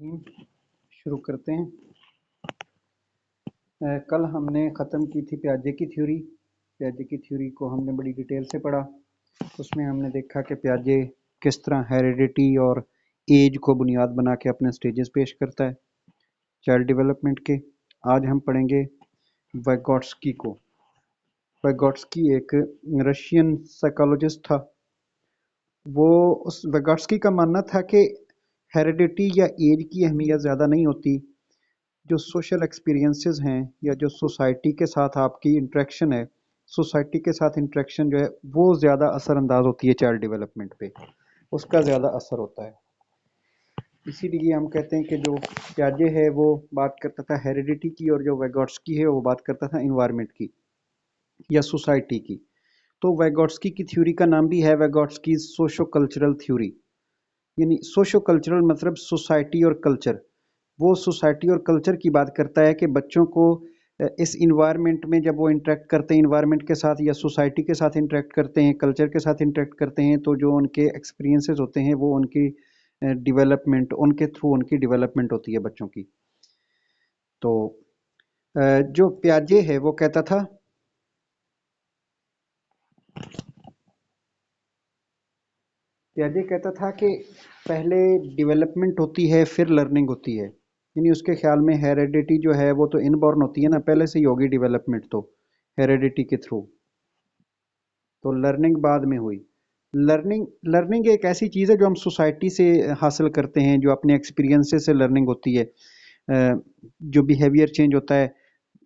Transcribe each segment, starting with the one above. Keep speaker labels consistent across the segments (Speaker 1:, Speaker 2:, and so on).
Speaker 1: शुरू करते हैं। कल हमने ख़त्म की थी प्याजे की थ्योरी। प्याजे की थ्योरी को हमने बड़ी डिटेल से पढ़ा। उसमें हमने देखा कि प्याजे किस तरह हेरिडिटी और एज को बुनियाद बना के अपने स्टेजेस पेश करता है चाइल्ड डेवलपमेंट के। आज हम पढ़ेंगे वाइगोट्स्की को। वाइगोट्स्की एक रशियन साइकोलॉजिस्ट था। वो उस वाइगोट्स्की का मानना था कि हेरिडिटी या एज की अहमियत ज़्यादा नहीं होती, जो सोशल एक्सपीरियंसेस हैं या जो सोसाइटी के साथ आपकी इंटरेक्शन है, सोसाइटी के साथ इंटरेक्शन जो है वो ज़्यादा असरअंदाज होती है चाइल्ड डेवलपमेंट पे, उसका ज़्यादा असर होता है। इसीलिए हम कहते हैं कि जो प्याजे है वो बात करता था हेरिडिटी की और जो वाइगोट्स्की है वो बात करता था इन्वायरमेंट की या सोसाइटी की। तो वाइगोट्स्की की थ्योरी का नाम भी है वाइगोट्स्की सोशो कल्चरल थ्योरी। यानी सोशो कल्चरल मतलब सोसाइटी और कल्चर। वो सोसाइटी और कल्चर की बात करता है कि बच्चों को इस इन्वायरमेंट में जब वो इंटरेक्ट करते हैं इन्वायरमेंट के साथ या सोसाइटी के साथ इंटरेक्ट करते हैं, कल्चर के साथ इंटरेक्ट करते हैं, तो जो उनके एक्सपीरियंसेस होते हैं वो उनकी डेवलपमेंट, उनके थ्रू उनकी डेवलपमेंट होती है बच्चों की। तो जो प्याजे है वो कहता था प्याजे कहता था कि पहले डेवलपमेंट होती है फिर लर्निंग होती है। यानी उसके ख्याल में हेरिडिटी जो है वो तो इनबॉर्न होती है ना, पहले से ही होगी डेवलपमेंट तो हेरिडिटी के थ्रू, तो लर्निंग बाद में हुई। लर्निंग लर्निंग एक ऐसी चीज़ है जो हम सोसाइटी से हासिल करते हैं, जो अपने एक्सपीरियंसेस से लर्निंग होती है। जो बिहेवियर चेंज होता है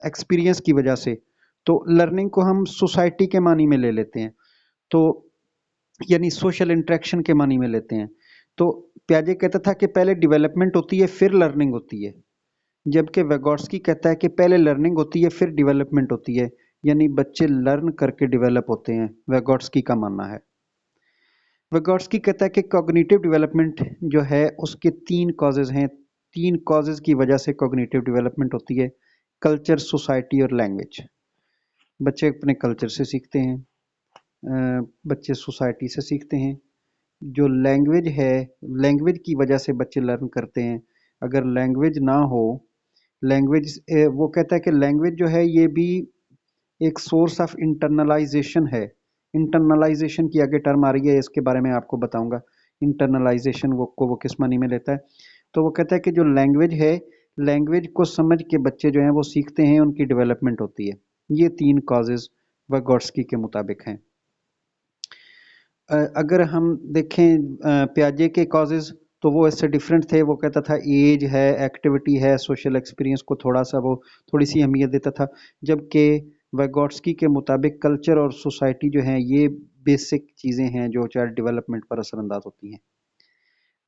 Speaker 1: एक्सपीरियंस की वजह से, तो लर्निंग को हम सोसाइटी के मानी में ले लेते हैं, तो यानी सोशल इंटरेक्शन के मानी में लेते हैं। तो प्याजे कहता था कि पहले डेवलपमेंट होती है फिर लर्निंग होती है, जबकि वेगोट्स्की कहता है कि पहले लर्निंग होती है फिर डेवलपमेंट होती है, यानी बच्चे लर्न करके डेवलप होते हैं, वेगोट्स्की का मानना है। वेगोट्स्की कहता है कि कॉग्निटिव डेवलपमेंट जो है उसके तीन कॉजेज हैं, तीन कॉजेज की वजह से कॉग्निटिव डेवलपमेंट होती है: कल्चर, सोसाइटी और लैंग्वेज। बच्चे अपने कल्चर से सीखते हैं, बच्चे सोसाइटी से सीखते हैं। जो लैंग्वेज है, लैंग्वेज की वजह से बच्चे लर्न करते हैं। अगर लैंग्वेज ना हो, लैंग्वेज वो कहता है कि लैंग्वेज जो है ये भी एक सोर्स ऑफ इंटरनलाइजेशन है। इंटरनलाइजेशन की आगे टर्म आ रही है, इसके बारे में आपको बताऊंगा। इंटरनलाइजेशन वो किस मानी में लेता है। तो वो कहता है कि जो लैंग्वेज है, लैंग्वेज को समझ के बच्चे जो हैं वो सीखते हैं, उनकी डेवलपमेंट होती है। ये तीन कॉजेज वाइगोट्स्की के मुताबिक हैं। अगर हम देखें प्याजे के कॉजेज, तो वो इससे डिफरेंट थे। वो कहता था एज है, एक्टिविटी है, सोशल एक्सपीरियंस को थोड़ा सा वो थोड़ी सी अहमियत देता था, जबकि वाइगोट्स्की के मुताबिक कल्चर और सोसाइटी जो है ये बेसिक चीज़ें हैं जो चाइल्ड डेवलपमेंट पर असरअंदाज होती हैं।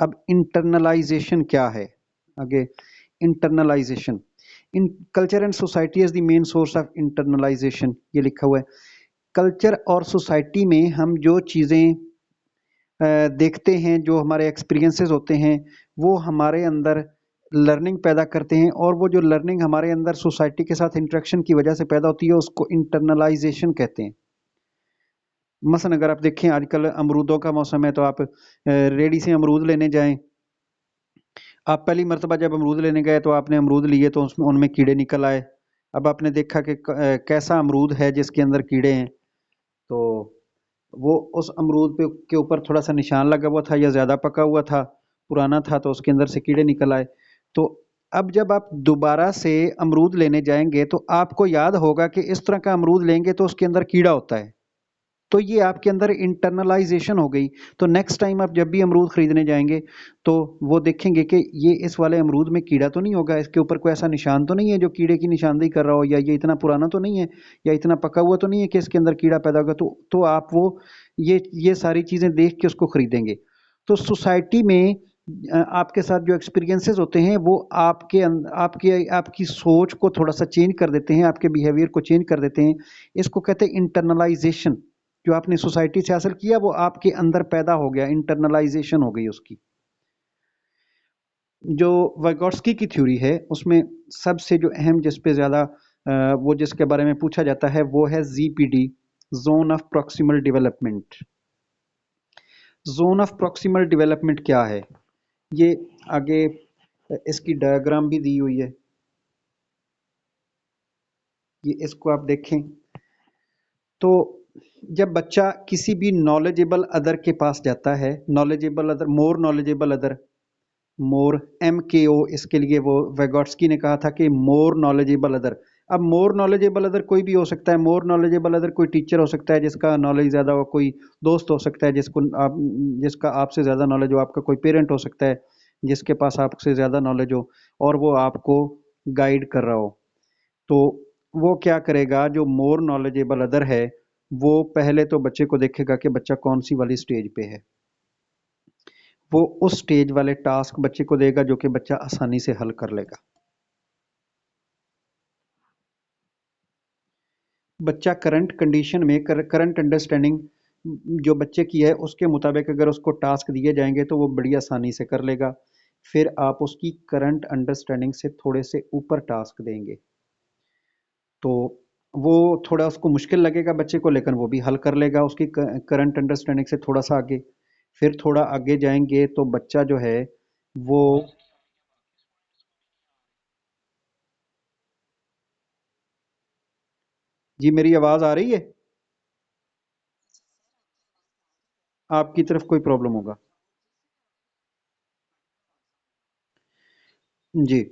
Speaker 1: अब इंटरनलाइजेशन क्या है? आगे internalisation in culture and society is the main source of internalisation, ये लिखा हुआ है। कल्चर और सोसाइटी में हम जो चीज़ें देखते हैं, जो हमारे एक्सपीरियंसेस होते हैं, वो हमारे अंदर लर्निंग पैदा करते हैं, और वो जो लर्निंग हमारे अंदर सोसाइटी के साथ इंटरेक्शन की वजह से पैदा होती है उसको इंटरनलाइजेशन कहते हैं। मसलन अगर आप देखें आजकल अमरूदों का मौसम है, तो आप रेडी से अमरूद लेने जाएं, आप पहली मर्तबा जब अमरूद लेने गए तो आपने अमरूद लिए तो उसमें उनमें कीड़े निकल आए। अब आपने देखा कि कैसा अमरूद है जिसके अंदर कीड़े हैं, तो वो उस अमरूद पे के ऊपर थोड़ा सा निशान लगा हुआ था या ज़्यादा पका हुआ था, पुराना था, तो उसके अंदर से कीड़े निकल आए। तो अब जब आप दोबारा से अमरूद लेने जाएंगे तो आपको याद होगा कि इस तरह का अमरूद लेंगे तो उसके अंदर कीड़ा होता है, तो ये आपके अंदर इंटरनलाइजेशन हो गई। तो नेक्स्ट टाइम आप जब भी अमरूद खरीदने जाएंगे तो वो देखेंगे कि ये इस वाले अमरूद में कीड़ा तो नहीं होगा, इसके ऊपर कोई ऐसा निशान तो नहीं है जो कीड़े की निशानदेही कर रहा हो, या ये इतना पुराना तो नहीं है, या इतना पका हुआ तो नहीं है कि इसके अंदर कीड़ा पैदा होगा। तो आप वो ये सारी चीज़ें देख के उसको खरीदेंगे। तो सोसाइटी में आपके साथ जो एक्सपीरियंसेस होते हैं वो आपकी सोच को थोड़ा सा चेंज कर देते हैं, आपके बिहेवियर को चेंज कर देते हैं। इसको कहते हैं इंटरनलाइजेशन। जो आपने सोसाइटी से हासिल किया वो आपके अंदर पैदा हो गया, इंटरनलाइजेशन हो गई उसकी। जो वाइगोट्स्की की थ्योरी है उसमें सबसे जो अहम, जिस पे ज़्यादा वो जिसके बारे में पूछा जाता है वो है ZPD, zone of proximal development. Zone of proximal development क्या है, ये आगे इसकी डायग्राम भी दी हुई है, ये इसको आप देखें। तो जब बच्चा किसी भी नॉलेजेबल अदर के पास जाता है, knowledgeable other, more knowledgeable other, more, MKO, इसके लिए वो वेगोट्स्की ने कहा था कि मोर नॉलेजेबल अदर। अब मोर नॉलेजेबल अदर कोई भी हो सकता है, मोर नॉलेजेबल अदर कोई टीचर हो सकता है जिसका नॉलेज ज़्यादा हो, कोई दोस्त हो सकता है जिसको आप, जिसका आपसे ज़्यादा नॉलेज हो, आपका कोई पेरेंट हो सकता है जिसके पास आपसे ज़्यादा नॉलेज हो और वो आपको गाइड कर रहा हो। तो वो क्या करेगा, जो मोर नॉलेजेबल अदर है, वो पहले तो बच्चे को देखेगा कि बच्चा कौन सी वाली स्टेज पे है, वो उस स्टेज वाले टास्क बच्चे को देगा जो कि बच्चा आसानी से हल कर लेगा। बच्चा करंट कंडीशन में, करंट अंडरस्टैंडिंग जो बच्चे की है उसके मुताबिक अगर उसको टास्क दिए जाएंगे तो वो बड़ी आसानी से कर लेगा। फिर आप उसकी करंट अंडरस्टैंडिंग से थोड़े से ऊपर टास्क देंगे तो वो थोड़ा उसको मुश्किल लगेगा बच्चे को, लेकिन वो भी हल कर लेगा उसकी करंट अंडरस्टैंडिंग से थोड़ा सा आगे। फिर थोड़ा आगे जाएंगे तो बच्चा जो है वो, जी मेरी आवाज़ आ रही है? आपकी तरफ कोई प्रॉब्लम होगा? जी,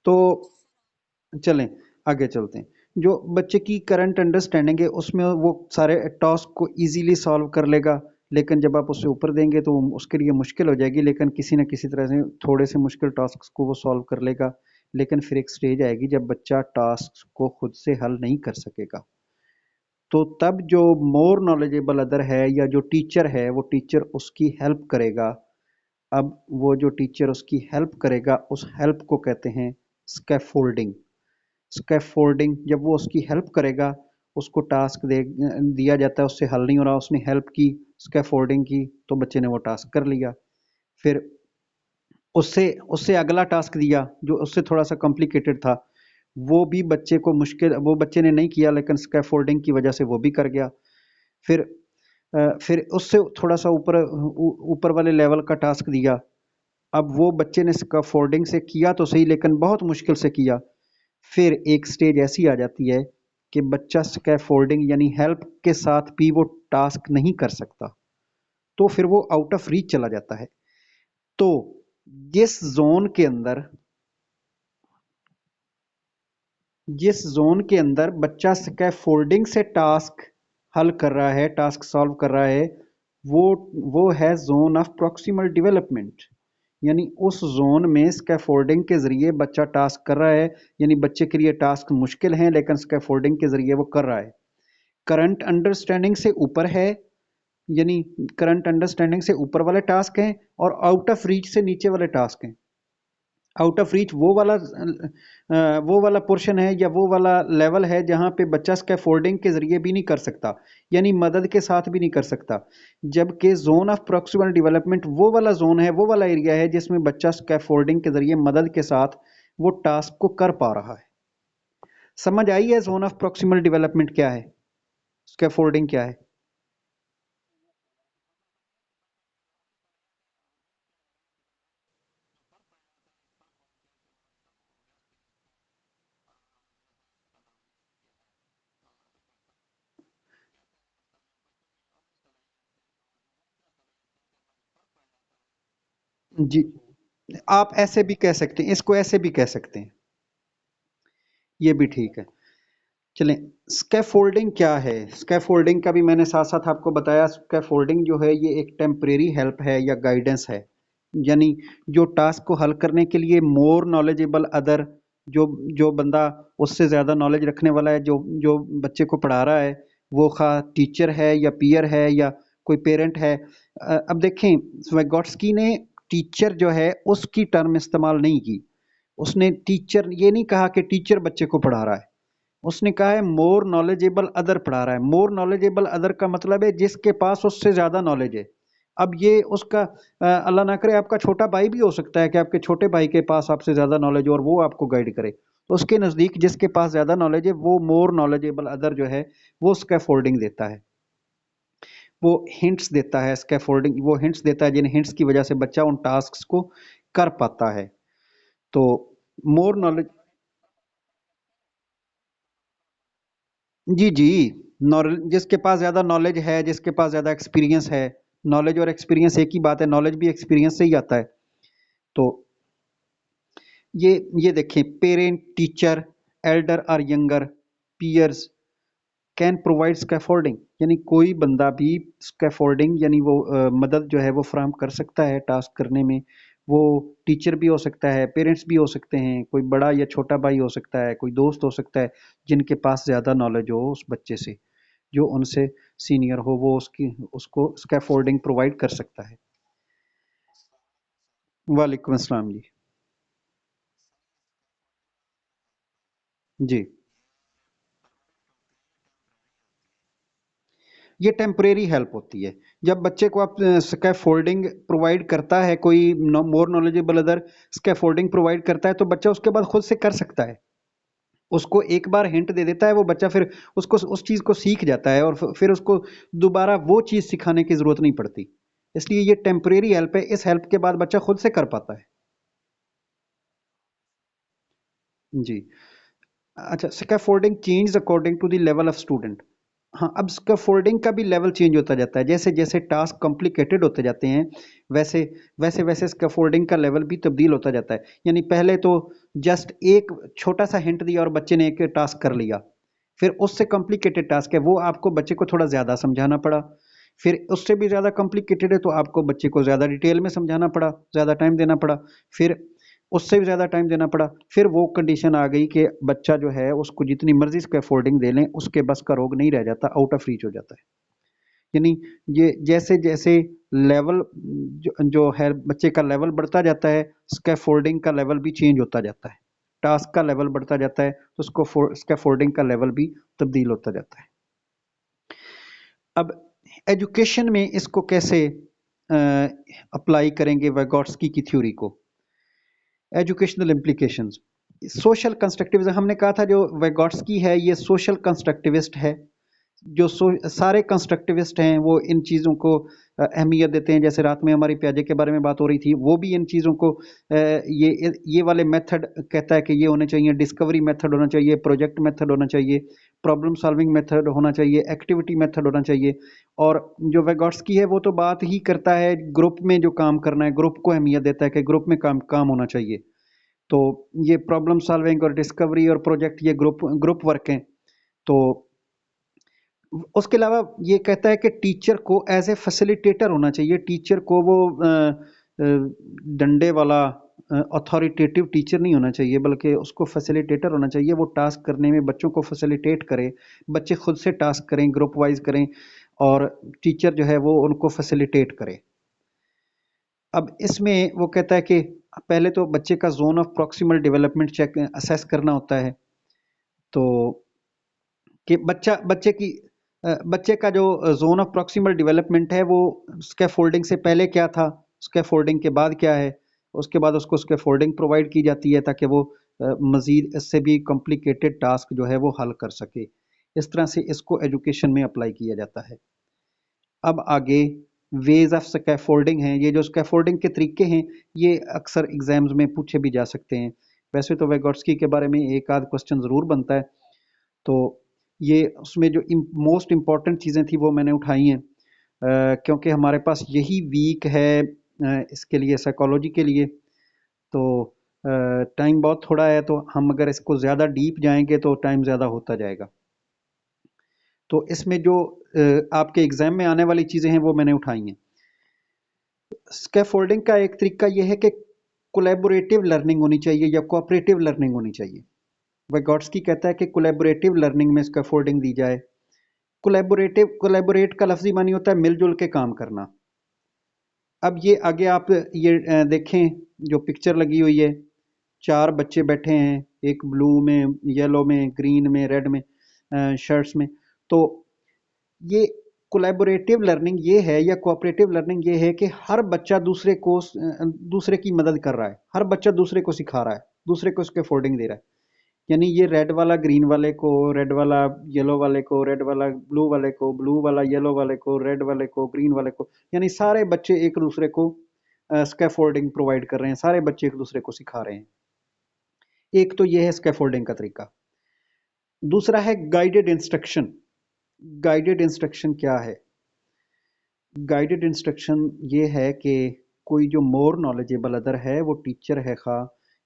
Speaker 1: तो चलें, आगे चलते हैं। जो बच्चे की करंट अंडरस्टैंडिंग है उसमें वो सारे टास्क को इजीली सॉल्व कर लेगा, लेकिन जब आप उससे ऊपर देंगे तो उसके लिए मुश्किल हो जाएगी, लेकिन किसी न किसी तरह से थोड़े से मुश्किल टास्क को वो सॉल्व कर लेगा। लेकिन फिर एक स्टेज आएगी जब बच्चा टास्क को खुद से हल नहीं कर सकेगा, तो तब जो मोर नॉलेजेबल अदर है या जो टीचर है वो टीचर उसकी हेल्प करेगा। अब वो जो टीचर उसकी हेल्प करेगा उस हेल्प को कहते हैं स्कैफोल्डिंग। स्कैफोल्डिंग, जब वो उसकी हेल्प करेगा, उसको टास्क दे दिया जाता है, उससे हल नहीं हो रहा, उसने हेल्प की, स्कैफोल्डिंग की, तो बच्चे ने वो टास्क कर लिया। फिर उससे उससे अगला टास्क दिया जो उससे थोड़ा सा कॉम्प्लिकेटेड था, वो भी बच्चे को मुश्किल, वो बच्चे ने नहीं किया लेकिन स्कैफोल्डिंग की वजह से वो भी कर गया। फिर फिर उससे थोड़ा सा ऊपर वाले लेवल का टास्क दिया। अब वो बच्चे ने स्कैफोल्डिंग से किया तो सही लेकिन बहुत मुश्किल से किया। फिर एक स्टेज ऐसी आ जाती है कि बच्चा स्कैफोल्डिंग यानी हेल्प के साथ भी वो टास्क नहीं कर सकता, तो फिर वो आउट ऑफ रीच चला जाता है। तो जिस जोन के अंदर बच्चा स्कैफोल्डिंग से टास्क हल कर रहा है, टास्क सॉल्व कर रहा है, वो वो है जोन ऑफ प्रॉक्सिमल डेवलपमेंट। यानी उस जोन में स्कैफोल्डिंग के जरिए बच्चा टास्क कर रहा है, यानी बच्चे के लिए टास्क मुश्किल है लेकिन स्कैफोल्डिंग के जरिए वो कर रहा है। करंट अंडरस्टैंडिंग से ऊपर है, यानी करंट अंडरस्टैंडिंग से ऊपर वाले टास्क हैं और आउट ऑफ रीच से नीचे वाले टास्क हैं। आउट ऑफ रीच वो वाला पोर्शन है या वो वाला लेवल है जहां पे बच्चा स्कैफोल्डिंग के जरिए भी नहीं कर सकता, यानी मदद के साथ भी नहीं कर सकता। जबकि जोन ऑफ प्रॉक्सिमल डेवलपमेंट वो वाला जोन है, वो वाला एरिया है जिसमें बच्चा स्कैफोल्डिंग के जरिए मदद के साथ वो टास्क को कर पा रहा है। समझ आई है जोन ऑफ प्रॉक्सिमल डेवलपमेंट क्या है, स्कैफोल्डिंग क्या है? जी, आप ऐसे भी कह सकते हैं, इसको ऐसे भी कह सकते हैं, ये भी ठीक है। चलें, स्कैफोल्डिंग क्या है? स्कैफोल्डिंग का भी मैंने साथ साथ आपको बताया। स्कैफोल्डिंग जो है ये एक टेम्परेरी हेल्प है या गाइडेंस है, यानी जो टास्क को हल करने के लिए मोर नॉलेजेबल अदर, जो जो बंदा उससे ज़्यादा नॉलेज रखने वाला है, जो जो बच्चे को पढ़ा रहा है, वो खा टीचर है या पीयर है या कोई पेरेंट है। अब देखें, वेगोट्स्की ने टीचर जो है उसकी टर्म इस्तेमाल नहीं की। उसने टीचर ये नहीं कहा कि टीचर बच्चे को पढ़ा रहा है, उसने कहा है मोर नॉलेजेबल अदर पढ़ा रहा है। मोर नॉलेजेबल अदर का मतलब है जिसके पास उससे ज्यादा नॉलेज है। अब ये उसका अल्लाह ना करे आपका छोटा भाई भी हो सकता है कि आपके छोटे भाई के पास आपसे ज्यादा नॉलेज हो और वो आपको गाइड करे, तो उसके नजदीक जिसके पास ज्यादा नॉलेज है वो मोर नॉलेजेबल अदर जो है वो स्कैफोल्डिंग देता है, वो हिंट्स देता है। स्कैफोल्डिंग वो हिंट्स देता है जिन हिंट्स की वजह से बच्चा उन टास्क को कर पाता है। तो मोर नॉलेज, जी जी, नॉलेज जिसके पास ज्यादा नॉलेज है, जिसके पास ज्यादा एक्सपीरियंस है, नॉलेज और एक्सपीरियंस एक ही बात है, नॉलेज भी एक्सपीरियंस से ही आता है। तो ये ये देखें, पेरेंट, टीचर, एल्डर और younger, peers can provide scaffolding, यानी कोई बंदा भी स्कैफोल्डिंग यानी वो मदद जो है वो फराहम कर सकता है टास्क करने में। वो टीचर भी हो सकता है, पेरेंट्स भी हो सकते हैं, कोई बड़ा या छोटा भाई हो सकता है, कोई दोस्त हो सकता है, जिनके पास ज़्यादा नॉलेज हो उस बच्चे से, जो उनसे सीनियर हो, वो उसकी उसको स्कैफोल्डिंग प्रोवाइड कर सकता है। वालेकुम अस्सलाम जी। जी, ये टेम्परेरी हेल्प होती है। जब बच्चे को आप स्कैफोल्डिंग प्रोवाइड करता है कोई मोर नॉलेजेबल अदर, स्कैफोल्डिंग प्रोवाइड करता है, तो बच्चा उसके बाद खुद से कर सकता है। उसको एक बार हिंट दे देता है वो बच्चा, फिर उसको उस चीज़ को सीख जाता है और फिर उसको दोबारा वो चीज़ सिखाने की ज़रूरत नहीं पड़ती। इसलिए ये टेम्परेरी हेल्प है, इस हेल्प के बाद बच्चा खुद से कर पाता है। जी। अच्छा, scaffolding change according to the level of student. हाँ, अब स्कैफोल्डिंग का भी लेवल चेंज होता जाता है, जैसे जैसे टास्क कॉम्प्लिकेटेड होते जाते हैं, वैसे वैसे वैसे स्कैफोल्डिंग का लेवल भी तब्दील होता जाता है। यानी पहले तो जस्ट एक छोटा सा हिंट दिया और बच्चे ने एक टास्क कर लिया, फिर उससे कॉम्प्लिकेटेड टास्क है वो आपको बच्चे को थोड़ा ज़्यादा समझाना पड़ा, फिर उससे भी ज़्यादा कॉम्प्लिकेटेड है तो आपको बच्चे को ज़्यादा डिटेल में समझाना पड़ा, ज़्यादा टाइम देना पड़ा, फिर उससे भी ज़्यादा टाइम देना पड़ा, फिर वो कंडीशन आ गई कि बच्चा जो है उसको जितनी मर्जी स्कैफोल्डिंग दे लें उसके बस का रोग नहीं रह जाता, आउट ऑफ रीच हो जाता है। यानी ये जैसे जैसे लेवल जो है बच्चे का लेवल बढ़ता जाता है, स्कैफोल्डिंग का लेवल भी चेंज होता जाता है, टास्क का लेवल बढ़ता जाता है तो उसको स्कैफोल्डिंग का लेवल भी तब्दील होता जाता है। अब एजुकेशन में इसको कैसे अप्लाई करेंगे वैगॉट्स्की की थ्योरी को, एजुकेशनल इम्प्लीकेशंस। सोशल कंस्ट्रक्टिविज्म हमने कहा था, जो वैगॉट्स्की है ये सोशल कंस्ट्रक्टिविस्ट है। जो सारे कंस्ट्रक्टिविस्ट हैं वो इन चीज़ों को अहमियत देते हैं, जैसे रात में हमारी प्याजे के बारे में बात हो रही थी, वो भी इन चीज़ों को ये वाले मेथड कहता है कि ये होने चाहिए, डिस्कवरी मेथड होना चाहिए, प्रोजेक्ट मेथड होना चाहिए, प्रॉब्लम सॉल्विंग मेथड होना चाहिए, एक्टिविटी मेथड होना चाहिए। और जो वेगोट्स्की है वो तो बात ही करता है ग्रुप में जो काम करना है, ग्रुप को अहमियत देता है कि ग्रुप में काम काम होना चाहिए। तो ये प्रॉब्लम सॉल्विंग और डिस्कवरी और प्रोजेक्ट ये ग्रुप ग्रुप वर्क हैं। तो उसके अलावा ये कहता है कि टीचर को एज ए फैसिलिटेटर होना चाहिए, टीचर को वो डंडे वाला अथॉरिटेटिव टीचर नहीं होना चाहिए, बल्कि उसको फैसिलिटेटर होना चाहिए, वो टास्क करने में बच्चों को फैसिलिटेट करे, बच्चे खुद से टास्क करें, ग्रुप वाइज करें, और टीचर जो है वो उनको फैसिलिटेट करे। अब इसमें वो कहता है कि पहले तो बच्चे का zone of proximal development check assess करना होता है। तो कि बच्चे का जो जोन ऑफ प्रॉक्सिमल डेवलपमेंट है वो स्कैफोल्डिंग से पहले क्या था, स्कैफोल्डिंग के बाद क्या है, उसके बाद उसको स्कैफोल्डिंग प्रोवाइड की जाती है ताकि वो मजीद इससे भी कॉम्प्लिकेटेड टास्क जो है वो हल कर सके। इस तरह से इसको एजुकेशन में अप्लाई किया जाता है। अब आगे वेज ऑफ स्कैफोल्डिंग हैं, ये जो स्कैफोल्डिंग के तरीके हैं ये अक्सर एग्जाम्स में पूछे भी जा सकते हैं। वैसे तो वेगोट्स्की के बारे में एक आध क्वेश्चन ज़रूर बनता है। तो ये उसमें जो मोस्ट इम्पॉर्टेंट चीज़ें थी वो मैंने उठाई हैं, क्योंकि हमारे पास यही वीक है इसके लिए, साइकोलॉजी के लिए। तो टाइम बहुत थोड़ा है, तो हम अगर इसको ज़्यादा डीप जाएंगे तो टाइम ज़्यादा होता जाएगा। तो इसमें जो आपके एग्जाम में आने वाली चीज़ें हैं वो मैंने उठाई हैं। स्कैफोल्डिंग का एक तरीका यह है कि कोलैबोरेटिव लर्निंग होनी चाहिए या कोऑपरेटिव लर्निंग होनी चाहिए। wygotsky कहता है कि कोलैबोरेटिव लर्निंग में स्कैफोल्डिंग दी जाए। कोलैबोरेट का लफ्जी मानी होता है मिलजुल के काम करना। अब ये आगे आप ये देखें, जो पिक्चर लगी हुई है, चार बच्चे बैठे हैं, एक ब्लू में, येलो में, ग्रीन में, रेड में शर्ट्स में। तो ये कोलैबोरेटिव लर्निंग ये है या कोऑपरेटिव लर्निंग ये है कि हर बच्चा दूसरे की मदद कर रहा है, हर बच्चा दूसरे को सिखा रहा है, दूसरे को उसके फोल्डिंग दे रहा है। यानी ये रेड वाला ग्रीन वाले को, रेड वाला येलो वाले को, रेड वाला ब्लू वाले को, ब्लू वाला येलो वाले को, रेड वाले को, ग्रीन वाले को, यानी सारे बच्चे एक दूसरे को स्कैफोल्डिंग प्रोवाइड कर रहे हैं, सारे बच्चे एक दूसरे को सिखा रहे हैं। एक तो ये है स्कैफोल्डिंग का तरीका। दूसरा है गाइडेड इंस्ट्रक्शन। गाइडेड इंस्ट्रक्शन क्या है? गाइडेड इंस्ट्रक्शन ये है कि कोई जो मोर नॉलेजेबल अदर है, वो टीचर है खा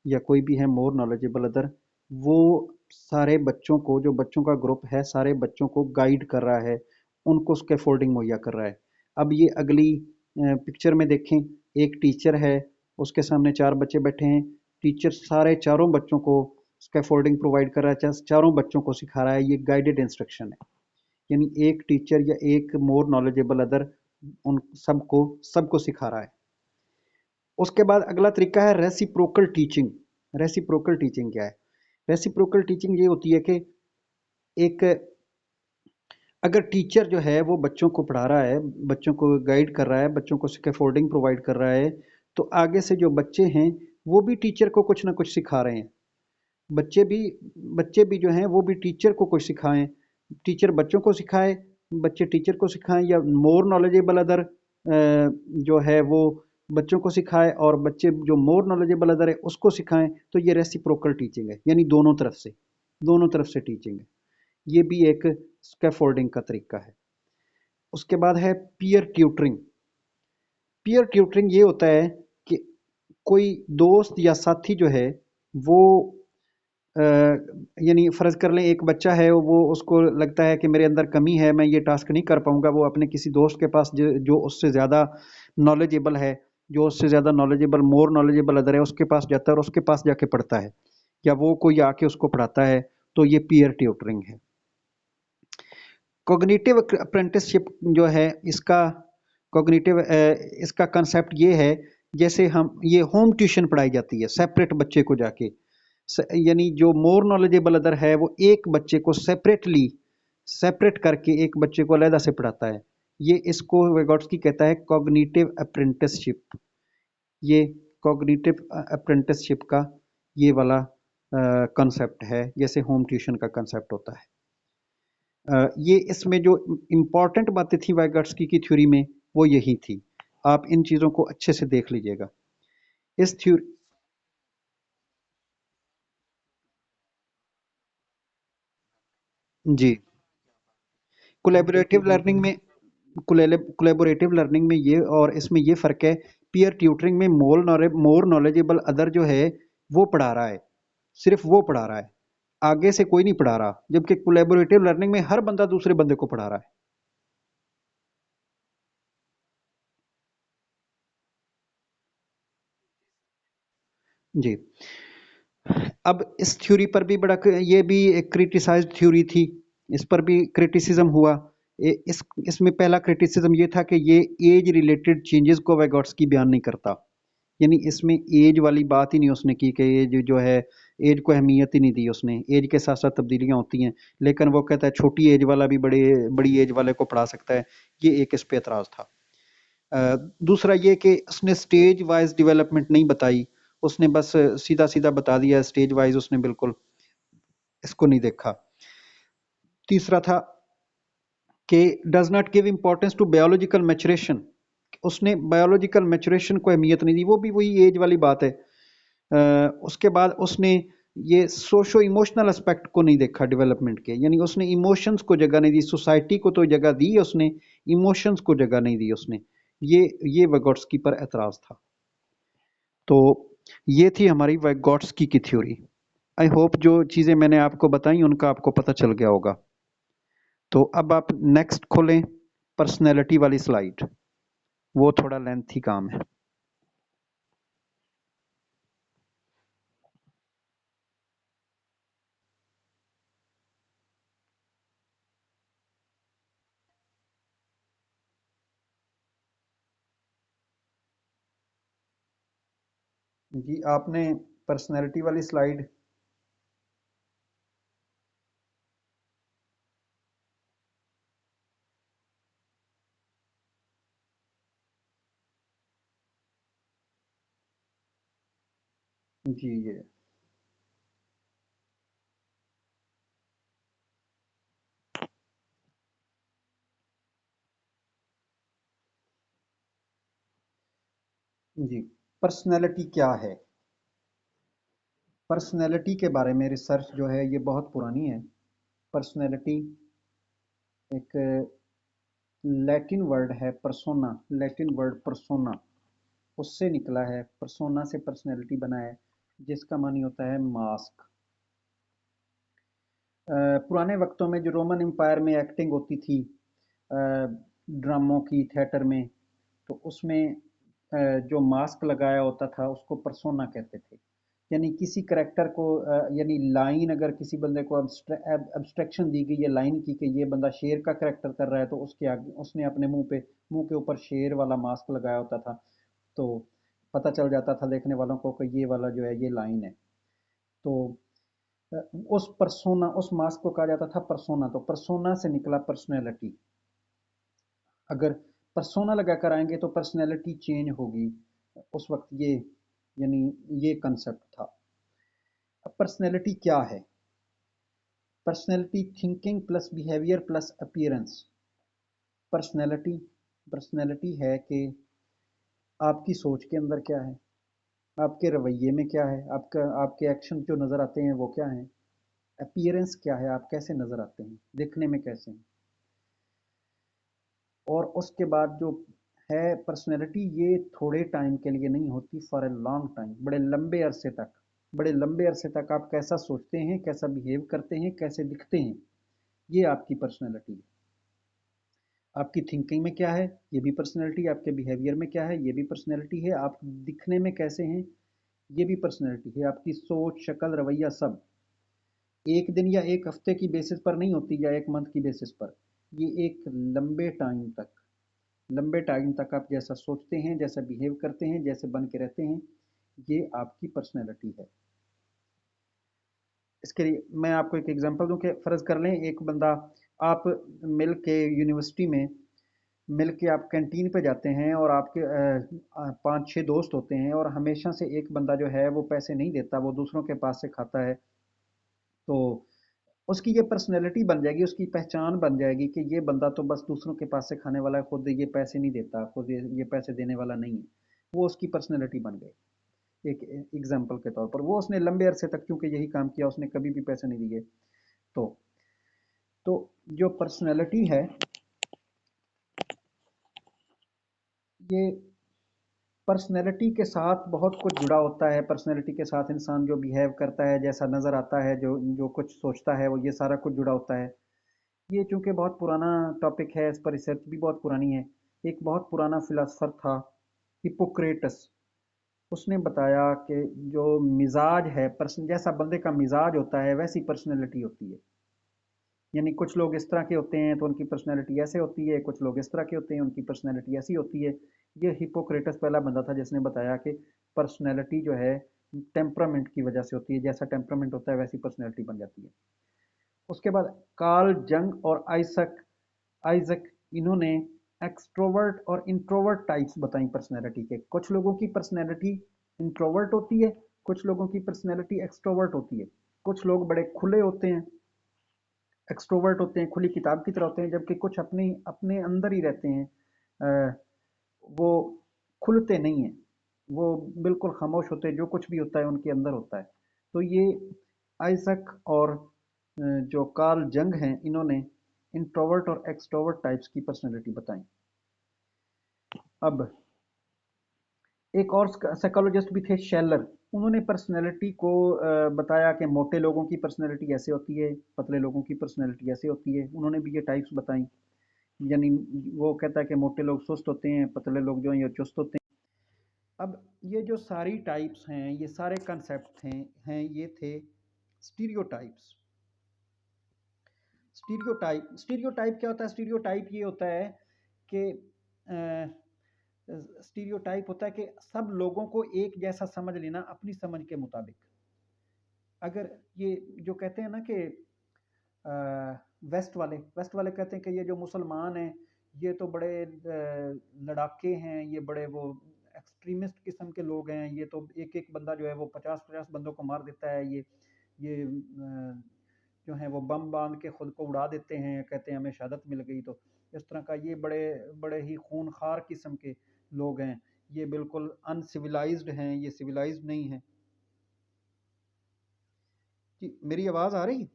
Speaker 1: या कोई भी है मोर नॉलेजेबल अदर, वो सारे बच्चों को, जो बच्चों का ग्रुप है, सारे बच्चों को गाइड कर रहा है, उनको स्कैफोल्डिंग मुहैया कर रहा है। अब ये अगली पिक्चर में देखें, एक टीचर है, उसके सामने चार बच्चे बैठे हैं, टीचर सारे चारों बच्चों को स्कैफोल्डिंग प्रोवाइड कर रहा है, चारों बच्चों को सिखा रहा है। ये गाइडेड इंस्ट्रक्शन है, यानी एक टीचर या एक मोर नॉलेजेबल अदर उन सबको सबको सिखा रहा है। उसके बाद अगला तरीका है रेसिप्रोकल टीचिंग। रेसिप्रोकल टीचिंग क्या है? रेसिप्रोकल टीचिंग ये होती है कि एक, अगर टीचर जो है वो बच्चों को पढ़ा रहा है, बच्चों को गाइड कर रहा है, बच्चों को स्कैफोल्डिंग प्रोवाइड कर रहा है, तो आगे से जो बच्चे हैं वो भी टीचर को कुछ ना कुछ सिखा रहे हैं। बच्चे भी बच्चे भी जो हैं वो भी टीचर को कुछ सिखाएं, टीचर बच्चों को सिखाए, बच्चे टीचर को सिखाएं, या मोर नॉलेजेबल अदर जो है वो बच्चों को सिखाए और बच्चे जो मोर नॉलेजेबल अदर है उसको सिखाएं। तो ये रेसिप्रोकल टीचिंग है, यानी दोनों तरफ से टीचिंग है। ये भी एक स्कैफोल्डिंग का तरीका है। उसके बाद है पीयर ट्यूटरिंग। पीयर ट्यूटरिंग ये होता है कि कोई दोस्त या साथी जो है वो अ, यानी फ़र्ज़ कर लें एक बच्चा है, वो उसको लगता है कि मेरे अंदर कमी है, मैं ये टास्क नहीं कर पाऊँगा, वो अपने किसी दोस्त के पास जो उससे ज़्यादा नॉलेजेबल है, जो उससे ज़्यादा नॉलेजेबल मोर नॉलेजेबल अदर है, उसके पास जाता है और उसके पास जाके पढ़ता है, या वो कोई आके उसको पढ़ाता है। तो ये पीयर ट्यूटरिंग है। कॉग्निटिव अप्रेंटिसशिप जो है, इसका कॉग्निटिव इसका कंसेप्ट ये है, जैसे हम ये होम ट्यूशन पढ़ाई जाती है सेपरेट बच्चे को जाके, यानी जो मोर नॉलेजेबल अदर है वो एक बच्चे को सेपरेट करके एक बच्चे को अलहदा से पढ़ाता है। ये इसको वेगोट्स्की कहता है कॉग्निटिव अप्रेंटिसशिप। ये कॉग्निटिव अप्रेंटिसशिप का ये वाला कंसेप्ट है, जैसे होम ट्यूशन का कंसेप्ट होता है। ये इसमें जो इम्पोर्टेंट बातें थी वाइगॉट्स्की की थ्योरी में, वो यही थी। आप इन चीज़ों को अच्छे से देख लीजिएगा। इस थ्योरी जी, कोलैबोरेटिव लर्निंग में कोलैबोरेटिव लर्निंग में ये और इसमें ये फ़र्क है, पीयर ट्यूटरिंग में मोर नॉलेजेबल अदर जो है वो पढ़ा रहा है, सिर्फ वो पढ़ा रहा है, आगे से कोई नहीं पढ़ा रहा, जबकि कोलैबोरेटिव लर्निंग में हर बंदा दूसरे बंदे को पढ़ा रहा है। जी। अब इस थ्योरी पर भी ये भी एक क्रिटिसाइज्ड थ्योरी थी, इस पर भी क्रिटिसिज्म हुआ। इसमें पहला क्रिटिसिज्म ये था कि ये एज रिलेटेड चेंजेस को वैगॉट्स्की बयान नहीं करता, यानी इसमें एज वाली बात ही नहीं उसने की कि एज जो है, एज को अहमियत ही नहीं दी उसने। एज के साथ साथ तब्दीलियां होती हैं, लेकिन वो कहता है छोटी एज वाला भी बड़े बड़ी एज वाले को पढ़ा सकता है। ये एक इस पे एतराज था। दूसरा ये कि उसने स्टेज वाइज डेवलपमेंट नहीं बताई, उसने बस सीधा सीधा बता दिया स्टेज वाइज, उसने बिल्कुल इसको नहीं देखा। तीसरा था कि does not give importance to biological maturation. उसने बायोलॉजिकल मैचुरेशन को अहमियत नहीं दी, वो भी वही एज वाली बात है। उसके बाद उसने ये सोशो इमोशनल एस्पेक्ट को नहीं देखा डेवलपमेंट के, यानी उसने इमोशंस को जगह नहीं दी, सोसाइटी को तो जगह दी उसने, इमोशंस को जगह नहीं दी उसने। ये ये वैगॉट्स्की पर एतराज था। तो ये थी हमारी वैगॉट्स्की की थ्योरी। आई होप जो चीज़ें मैंने आपको बताई उनका आपको पता चल गया होगा। तो अब आप नेक्स्ट खोलें, पर्सनैलिटी वाली स्लाइड, वो थोड़ा लेंथी काम है। जी, आपने पर्सनैलिटी वाली स्लाइड, जी ये जी, पर्सनैलिटी क्या है? पर्सनैलिटी के बारे में रिसर्च जो है ये बहुत पुरानी है। पर्सनैलिटी एक लैटिन वर्ड है पर्सोना, लैटिन वर्ड पर्सोना, उससे निकला है। पर्सोना से पर्सनैलिटी बना है, जिसका मानी होता है मास्क। पुराने वक्तों में जो रोमन एम्पायर में एक्टिंग होती थी ड्रामों की, थिएटर में, तो उसमें जो मास्क लगाया होता था उसको पर्सोना कहते थे। यानी किसी करेक्टर को यानी लाइन अगर किसी बंदे को एब्स्ट्रैक्शन दी गई है लाइन की कि ये बंदा शेर का करेक्टर कर रहा है, तो उसके आगे उसने अपने मुंह के ऊपर शेर वाला मास्क लगाया होता था, तो पता चल जाता था देखने वालों को कि ये वाला जो है ये लाइन है। तो अ, उस पर्सोना, उस मास्क को कहा जाता था पर्सोना। तो पर्सोना से निकला पर्सनैलिटी। अगर पर्सोना लगाकर आएंगे तो पर्सनैलिटी चेंज होगी। उस वक्त ये यानी ये कंसेप्ट था। अब पर्सनैलिटी क्या है? Personality thinking plus behaviour plus appearance. Personality personality है कि आपकी सोच के अंदर क्या है, आपके रवैये में क्या है, आपका आपके एक्शन जो नज़र आते हैं वो क्या हैं, अपीयरेंस क्या है, आप कैसे नज़र आते हैं, दिखने में कैसे हैं। और उसके बाद जो है पर्सनैलिटी, ये थोड़े टाइम के लिए नहीं होती, फॉर ए लॉन्ग टाइम, बड़े लंबे अरसे तक। बड़े लंबे अरसे तक आप कैसा सोचते हैं, कैसा बिहेव करते हैं, कैसे दिखते हैं, ये आपकी पर्सनैलिटी है। आपकी थिंकिंग में क्या है, ये भी पर्सनैलिटी। आपके बिहेवियर में क्या है, ये भी पर्सनैलिटी है। आप दिखने में कैसे हैं, ये भी पर्सनैलिटी है। आपकी सोच, शक्ल, रवैया सब एक दिन या एक हफ्ते की बेसिस पर नहीं होती, या एक मंथ की बेसिस पर। ये एक लंबे टाइम तक आप जैसा सोचते हैं, जैसा बिहेव करते हैं, जैसे बन के रहते हैं, ये आपकी पर्सनैलिटी है। इसके लिए मैं आपको एक एग्जांपल दूं कि फ़र्ज़ कर लें एक बंदा, आप मिल के यूनिवर्सिटी में मिल के आप कैंटीन पे जाते हैं और आपके 5-6 दोस्त होते हैं, और हमेशा से एक बंदा जो है वो पैसे नहीं देता, वो दूसरों के पास से खाता है। तो उसकी ये पर्सनैलिटी बन जाएगी, उसकी पहचान बन जाएगी कि ये बंदा तो बस दूसरों के पास से खाने वाला है, खुद ये पैसे नहीं देता, खुद ये पैसे देने वाला नहीं है। वो उसकी पर्सनैलिटी बन गई। एक एग्जाम्पल के तौर पर वो उसने लंबे अरसे तक चूंकि यही काम किया, उसने कभी भी पैसे नहीं दिए। तो तो जो पर्सनैलिटी है ये पर्सनैलिटी के साथ बहुत कुछ जुड़ा होता है। पर्सनैलिटी के साथ इंसान जो बिहेव करता है, जैसा नज़र आता है, जो जो कुछ सोचता है, वो ये सारा कुछ जुड़ा होता है। ये चूंकि बहुत पुराना टॉपिक है, इस पर रिसर्च भी बहुत पुरानी है। एक बहुत पुराना फिलोसफर था हिपोक्रेटस। उसने बताया कि जो मिजाज है, पर्सन जैसा बंदे का मिजाज होता है वैसी पर्सनैलिटी होती है। यानी कुछ लोग इस तरह के होते हैं तो उनकी पर्सनैलिटी ऐसे होती है, कुछ लोग इस तरह के होते हैं उनकी पर्सनैलिटी ऐसी होती है। ये हिपोक्रेटस पहला बंदा था जिसने बताया कि पर्सनैलिटी जो है टेम्परामेंट की वजह से होती है, जैसा टेम्परामेंट होता है वैसी पर्सनैलिटी बन जाती है। उसके बाद कार्ल जंग और आइजक आइजक इन्होंने एक्सट्रोवर्ट और इंट्रोवर्ट टाइप्स बताई पर्सनैलिटी के। कुछ लोगों की पर्सनैलिटी इंट्रोवर्ट होती है, कुछ लोगों की पर्सनैलिटी एक्सट्रोवर्ट होती है। कुछ लोग बड़े खुले होते हैं, एक्सट्रोवर्ट होते हैं, खुली किताब की तरह होते हैं, जबकि कुछ अपने अपने अंदर ही रहते हैं। अ, वो खुलते नहीं हैं, वो बिल्कुल खामोश होते हैं, जो कुछ भी होता है उनके अंदर होता है। तो ये आइजक और जो कार्ल जंग हैं, इन्होंने इंट्रोवर्ट और एक्सट्रोवर्ट टाइप्स की पर्सनैलिटी बताई। अब एक और साइकोलॉजिस्ट भी थे, शेलर। उन्होंने पर्सनैलिटी को बताया कि मोटे लोगों की पर्सनैलिटी ऐसे होती है, पतले लोगों की पर्सनैलिटी ऐसे होती है। उन्होंने भी ये टाइप्स बताई। यानी वो कहता है कि मोटे लोग सुस्त होते हैं, पतले लोग जो हैं ये चुस्त होते हैं। अब ये जो सारी टाइप्स हैं, ये सारे कंसेप्ट हैं ये थे स्टीरियोटाइप्स। स्टीरियोटाइप क्या होता है? स्टीरियोटाइप ये होता है कि स्टीरियोटाइप होता है कि सब लोगों को एक जैसा समझ लेना अपनी समझ के मुताबिक। अगर ये जो कहते हैं ना कि वेस्ट वाले कहते हैं कि ये जो मुसलमान हैं ये तो बड़े लड़ाके हैं, ये बड़े वो एक्सट्रीमिस्ट किस्म के लोग हैं, ये तो एक एक बंदा जो है वो 50-50 बंदों को मार देता है, ये जो है वो बम बांध के खुद को उड़ा देते हैं, कहते हैं हमें शहादत मिल गई। तो इस तरह का ये बड़े बड़े ही खूनखार किस्म के लोग हैं, ये बिल्कुल अनसिविलाइज्ड हैं, ये सिविलाइज्ड नहीं हैं। कि मेरी आवाज़ आ रही है?